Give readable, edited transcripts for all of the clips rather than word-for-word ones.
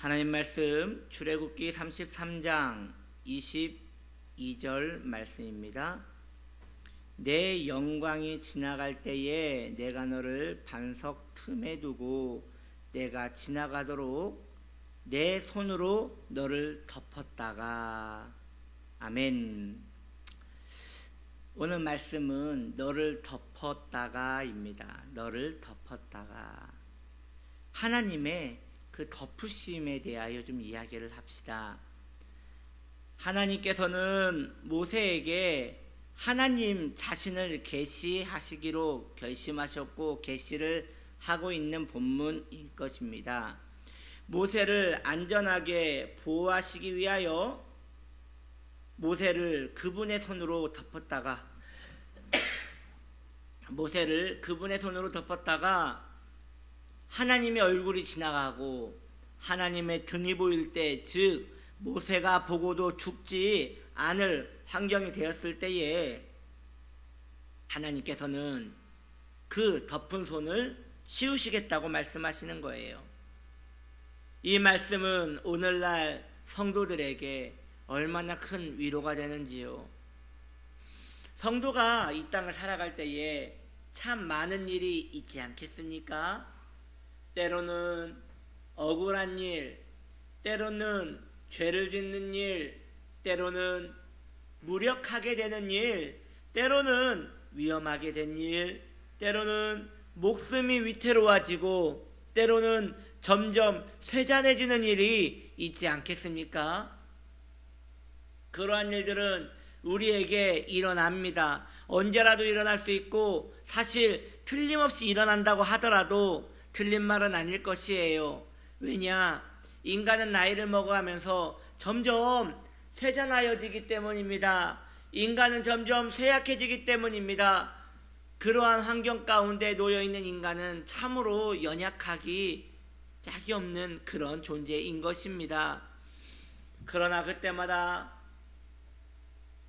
하나님 말씀 출애굽기 33장 22절 말씀입니다. 내 영광이 지나갈 때에 내가 너를 반석 틈에 두고 내가 지나가도록 내 손으로 너를 덮었다가. 아멘. 오늘 말씀은 너를 덮었다가입니다. 너를 덮었다가. 하나님의 그 덮으심에 대하여 좀 이야기를 합시다. 하나님께서는 모세에게 하나님 자신을 계시하시기로 결심하셨고 계시를 하고 있는 본문일 것입니다. 모세를 안전하게 보호하시기 위하여 모세를 그분의 손으로 덮었다가 하나님의 얼굴이 지나가고 하나님의 등이 보일 때, 즉 모세가 보고도 죽지 않을 환경이 되었을 때에 하나님께서는 그 덮은 손을 치우시겠다고 말씀하시는 거예요. 이 말씀은 오늘날 성도들에게 얼마나 큰 위로가 되는지요. 성도가 이 땅을 살아갈 때에 참 많은 일이 있지 않겠습니까? 때로는 억울한 일, 때로는 죄를 짓는 일, 때로는 무력하게 되는 일, 때로는 위험하게 된 일, 때로는 목숨이 위태로워지고 때로는 점점 쇠잔해지는 일이 있지 않겠습니까? 그러한 일들은 우리에게 일어납니다. 언제라도 일어날 수 있고 사실 틀림없이 일어난다고 하더라도 틀린 말은 아닐 것이에요. 왜냐? 인간은 나이를 먹어가면서 점점 쇠잔하여지기 때문입니다. 인간은 점점 쇠약해지기 때문입니다. 그러한 환경 가운데 놓여있는 인간은 참으로 연약하기 짝이 없는 그런 존재인 것입니다. 그러나 그때마다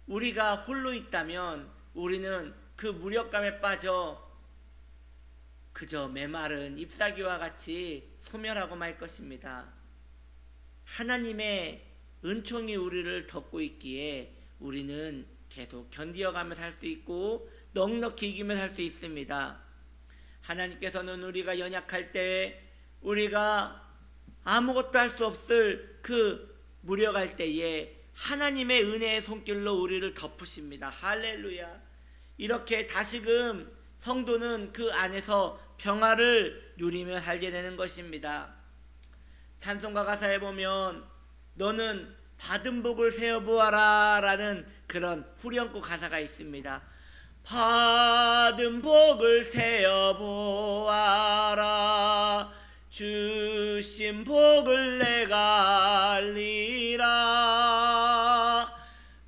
우리가 홀로 있다면 우리는 그 무력감에 빠져 그저 메마른 잎사귀와 같이 소멸하고 말 것입니다. 하나님의 은총이 우리를 덮고 있기에 우리는 계속 견디어가며 살 수 있고 넉넉히 이기며 살 수 있습니다. 하나님께서는 우리가 연약할 때, 우리가 아무것도 할 수 없을 그 무력할 때에 하나님의 은혜의 손길로 우리를 덮으십니다. 할렐루야. 이렇게 다시금 성도는 그 안에서 평화를 누리며 살게 되는 것입니다. 찬송가 가사에 보면 너는 받은 복을 세어보아라 라는 그런 후렴구 가사가 있습니다. 받은 복을 세어보아라 주신 복을 내가 알리라.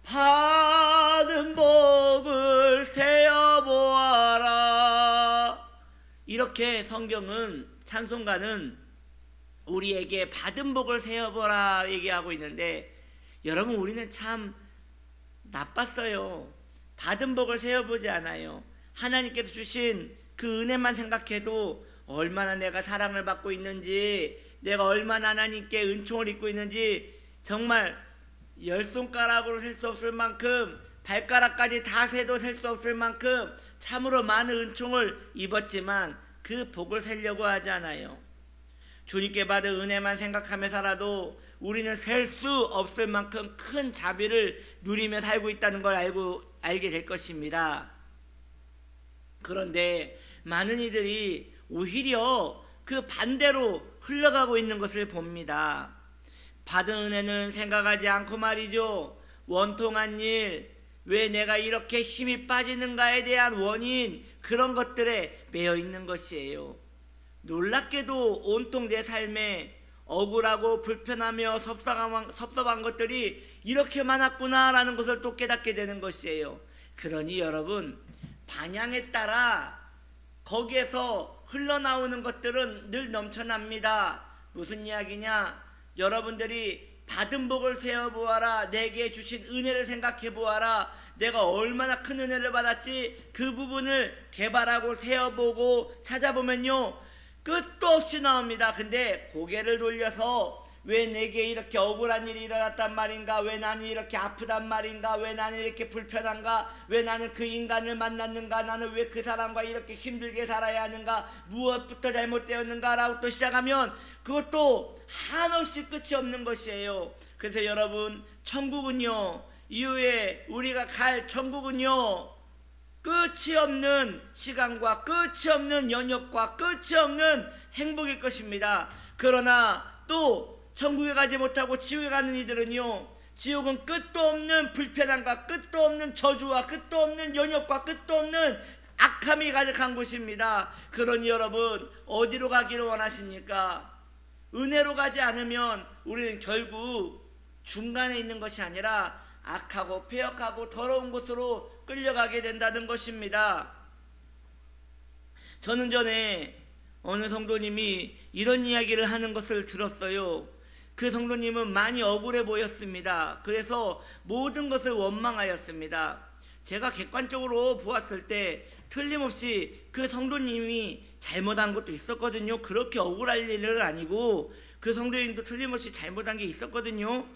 받은 복을 세어보아라. 이렇게 성경은, 찬송가는 우리에게 받은 복을 세어보라 얘기하고 있는데, 여러분 우리는 참 나빴어요. 받은 복을 세어보지 않아요. 하나님께서 주신 그 은혜만 생각해도 얼마나 내가 사랑을 받고 있는지, 내가 얼마나 하나님께 은총을 입고 있는지 정말 열 손가락으로 셀 수 없을 만큼, 발가락까지 다 세도 셀 수 없을 만큼 참으로 많은 은총을 입었지만 그 복을 세려고 하지 않아요. 주님께 받은 은혜만 생각하며 살아도 우리는 셀 수 없을 만큼 큰 자비를 누리며 살고 있다는 걸 알게 될 것입니다. 그런데 많은 이들이 오히려 그 반대로 흘러가고 있는 것을 봅니다. 받은 은혜는 생각하지 않고 말이죠. 원통한 일, 왜 내가 이렇게 힘이 빠지는가에 대한 원인, 그런 것들에 매여 있는 것이에요. 놀랍게도 온통 내 삶에 억울하고 불편하며 섭섭한 것들이 이렇게 많았구나라는 것을 또 깨닫게 되는 것이에요. 그러니 여러분, 방향에 따라 거기에서 흘러나오는 것들은 늘 넘쳐납니다. 무슨 이야기냐? 여러분들이 받은 복을 세어보아라, 내게 주신 은혜를 생각해보아라, 내가 얼마나 큰 은혜를 받았지, 그 부분을 개발하고 세어보고 찾아보면요 끝도 없이 나옵니다. 근데 고개를 돌려서 왜 내게 이렇게 억울한 일이 일어났단 말인가? 왜 나는 이렇게 아프단 말인가? 왜 나는 이렇게 불편한가? 왜 나는 그 인간을 만났는가? 나는 왜 그 사람과 이렇게 힘들게 살아야 하는가? 무엇부터 잘못되었는가? 라고 또 시작하면 그것도 한없이 끝이 없는 것이에요. 그래서 여러분, 천국은요, 이후에 우리가 갈 천국은요, 끝이 없는 시간과 끝이 없는 연역과 끝이 없는 행복일 것입니다. 그러나 또 천국에 가지 못하고 지옥에 가는 이들은요, 지옥은 끝도 없는 불편함과 끝도 없는 저주와 끝도 없는 연역과 끝도 없는 악함이 가득한 곳입니다. 그러니 여러분, 어디로 가기를 원하십니까? 은혜로 가지 않으면 우리는 결국 중간에 있는 것이 아니라 악하고 폐역하고 더러운 곳으로 끌려가게 된다는 것입니다. 저는 전에 어느 성도님이 이런 이야기를 하는 것을 들었어요. 그 성도님은 많이 억울해 보였습니다. 그래서 모든 것을 원망하였습니다. 제가 객관적으로 보았을 때 틀림없이 그 성도님이 잘못한 것도 있었거든요. 그렇게 억울할 일은 아니고 그 성도님도 틀림없이 잘못한 게 있었거든요.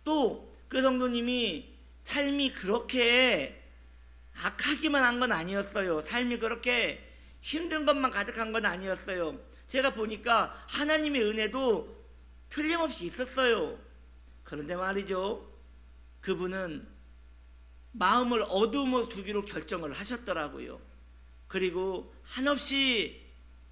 또 그 성도님이 삶이 그렇게 악하기만 한 건 아니었어요. 삶이 그렇게 힘든 것만 가득한 건 아니었어요. 제가 보니까 하나님의 은혜도 틀림없이 있었어요. 그런데 말이죠, 그분은 마음을 어두움으로 두기로 결정을 하셨더라고요. 그리고 한없이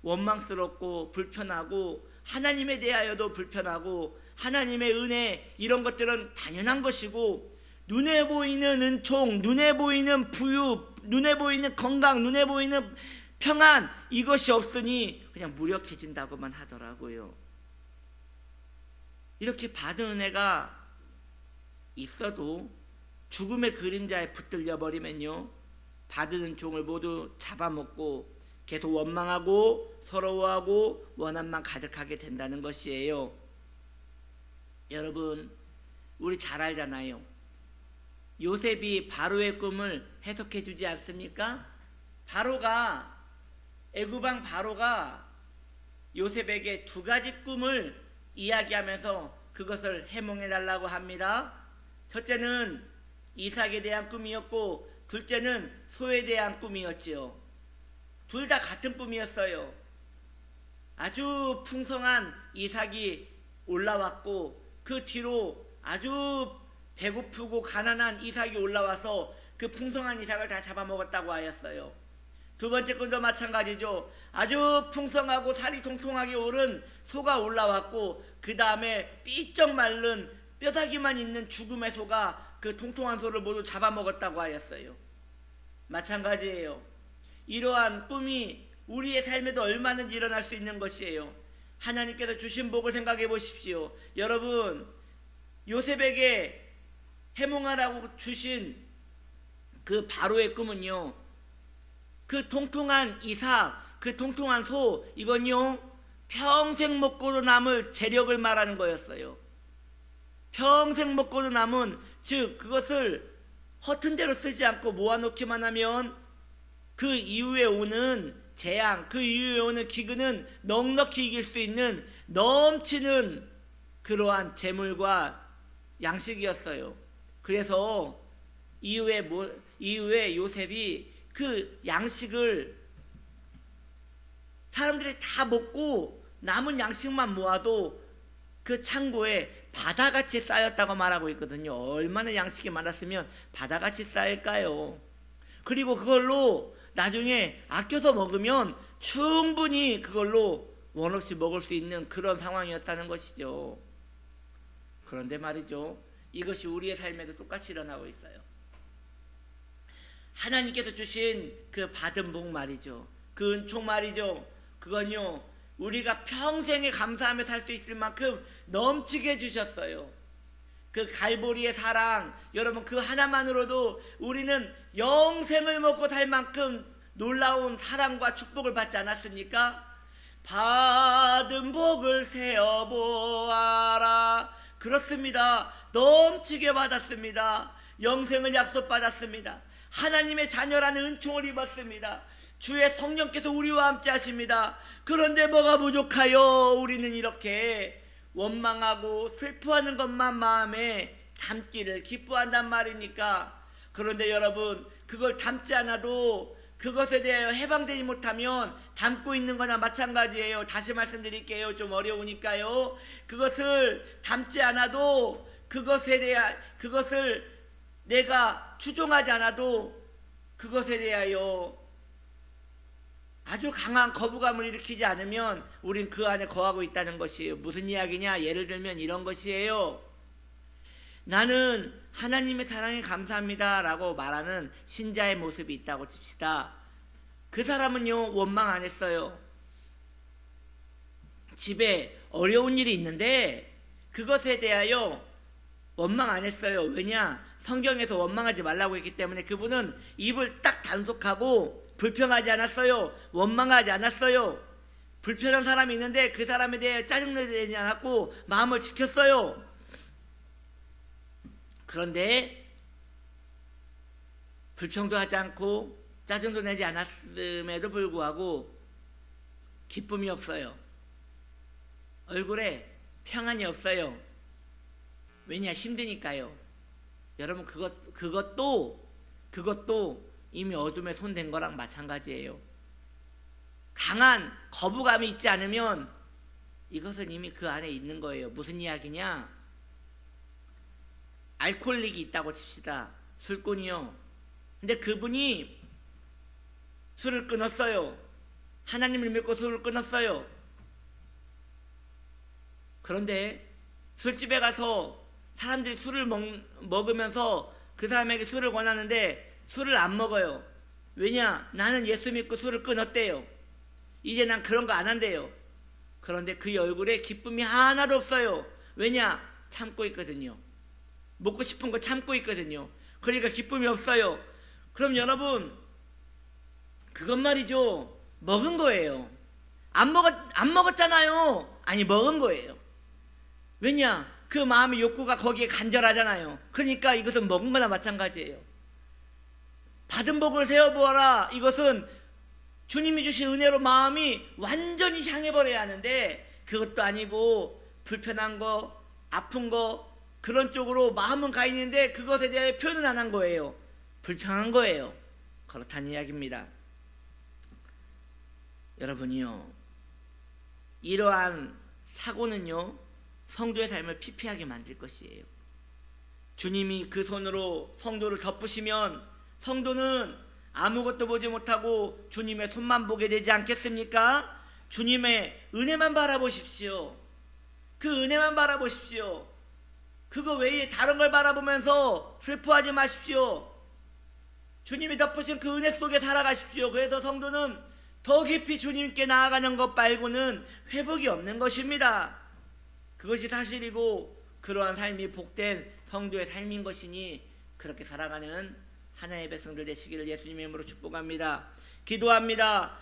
원망스럽고 불편하고 하나님에 대하여도 불편하고 하나님의 은혜 이런 것들은 당연한 것이고 눈에 보이는 은총, 눈에 보이는 부유, 눈에 보이는 건강, 눈에 보이는 평안 이것이 없으니 그냥 무력해진다고만 하더라고요. 이렇게 받은 은혜가 있어도 죽음의 그림자에 붙들려 버리면요, 받은 은총을 모두 잡아먹고 계속 원망하고 서러워하고 원한만 가득하게 된다는 것이에요. 여러분, 우리 잘 알잖아요. 요셉이 바로의 꿈을 해석해 주지 않습니까? 애굽왕 바로가 요셉에게 두 가지 꿈을 이야기하면서 그것을 해몽해 달라고 합니다. 첫째는 이삭에 대한 꿈이었고 둘째는 소에 대한 꿈이었지요. 둘 다 같은 꿈이었어요. 아주 풍성한 이삭이 올라왔고 그 뒤로 아주 배고프고 가난한 이삭이 올라와서 그 풍성한 이삭을 다 잡아먹었다고 하였어요. 두 번째 꿈도 마찬가지죠. 아주 풍성하고 살이 통통하게 오른 소가 올라왔고 그 다음에 삐쩍 마른 뼈다귀만 있는 죽음의 소가 그 통통한 소를 모두 잡아먹었다고 하였어요. 마찬가지예요. 이러한 꿈이 우리의 삶에도 얼마든지 일어날 수 있는 것이에요. 하나님께서 주신 복을 생각해 보십시오. 여러분, 요셉에게 해몽하라고 주신 그 바로의 꿈은요, 그 통통한 이삭, 그 통통한 소, 이건요 평생 먹고도 남을 재력을 말하는 거였어요. 평생 먹고도 남은, 즉 그것을 허튼 대로 쓰지 않고 모아놓기만 하면 그 이후에 오는 재앙, 그 이후에 오는 기근은 넉넉히 이길 수 있는 넘치는 그러한 재물과 양식이었어요. 그래서 이후에 요셉이 그 양식을 사람들이 다 먹고 남은 양식만 모아도 그 창고에 바다같이 쌓였다고 말하고 있거든요. 얼마나 양식이 많았으면 바다같이 쌓일까요? 그리고 그걸로 나중에 아껴서 먹으면 충분히 그걸로 원 없이 먹을 수 있는 그런 상황이었다는 것이죠. 그런데 말이죠, 이것이 우리의 삶에도 똑같이 일어나고 있어요. 하나님께서 주신 그 받은 복 말이죠, 그 은총 말이죠, 그건요 우리가 평생에 감사하며 살 수 있을 만큼 넘치게 주셨어요. 그 갈보리의 사랑, 여러분 그 하나만으로도 우리는 영생을 먹고 살 만큼 놀라운 사랑과 축복을 받지 않았습니까? 받은 복을 세어보아라. 그렇습니다. 넘치게 받았습니다. 영생을 약속받았습니다. 하나님의 자녀라는 은총을 입었습니다. 주의 성령께서 우리와 함께 하십니다. 그런데 뭐가 부족하여 우리는 이렇게 원망하고 슬퍼하는 것만 마음에 담기를 기뻐한단 말입니까? 그런데 여러분, 그걸 담지 않아도 그것에 대하여 해방되지 못하면 담고 있는 거나 마찬가지예요. 다시 말씀드릴게요. 좀 어려우니까요. 그것을 담지 않아도 그것을 내가 추종하지 않아도 그것에 대하여 아주 강한 거부감을 일으키지 않으면 우린 그 안에 거하고 있다는 것이에요. 무슨 이야기냐? 예를 들면 이런 것이에요. 나는 하나님의 사랑에 감사합니다 라고 말하는 신자의 모습이 있다고 칩시다. 그 사람은요, 원망 안 했어요. 집에 어려운 일이 있는데 그것에 대하여 원망 안 했어요. 왜냐? 성경에서 원망하지 말라고 했기 때문에 그분은 입을 딱 단속하고 불평하지 않았어요. 원망하지 않았어요. 불편한 사람이 있는데 그 사람에 대해 짜증내지 않았고 마음을 지켰어요. 그런데 불평도 하지 않고 짜증도 내지 않았음에도 불구하고 기쁨이 없어요. 얼굴에 평안이 없어요. 왜냐? 힘드니까요. 여러분, 그것도 이미 어둠에 손댄 거랑 마찬가지예요. 강한 거부감이 있지 않으면 이것은 이미 그 안에 있는 거예요. 무슨 이야기냐? 알코올릭이 있다고 칩시다. 술꾼이요. 근데 그분이 술을 끊었어요. 하나님을 믿고 술을 끊었어요. 그런데 술집에 가서 사람들이 술을 먹으면서 그 사람에게 술을 권하는데 술을 안 먹어요. 왜냐? 나는 예수 믿고 술을 끊었대요. 이제 난 그런 거 안 한대요. 그런데 그의 얼굴에 기쁨이 하나도 없어요. 왜냐? 참고 있거든요. 먹고 싶은 거 참고 있거든요. 그러니까 기쁨이 없어요. 그럼 여러분, 그것 말이죠. 먹은 거예요. 안 먹었잖아요. 아니, 먹은 거예요. 왜냐? 그 마음의 욕구가 거기에 간절하잖아요. 그러니까 이것은 먹은 거나 마찬가지예요. 받은 복을 세어보아라. 이것은 주님이 주신 은혜로 마음이 완전히 향해버려야 하는데 그것도 아니고 불편한 거, 아픈 거 그런 쪽으로 마음은 가 있는데 그것에 대해 표현은 안 한 거예요. 불평한 거예요. 그렇다는 이야기입니다. 여러분이요, 이러한 사고는요, 성도의 삶을 피폐하게 만들 것이에요. 주님이 그 손으로 성도를 덮으시면 성도는 아무것도 보지 못하고 주님의 손만 보게 되지 않겠습니까? 주님의 은혜만 바라보십시오. 그 은혜만 바라보십시오. 그거 외에 다른 걸 바라보면서 슬퍼하지 마십시오. 주님이 덮으신 그 은혜 속에 살아가십시오. 그래서 성도는 더 깊이 주님께 나아가는 것 말고는 회복이 없는 것입니다. 그것이 사실이고 그러한 삶이 복된 성도의 삶인 것이니 그렇게 살아가는 하나님의 백성들 되시기를 예수님의 이름으로 축복합니다. 기도합니다.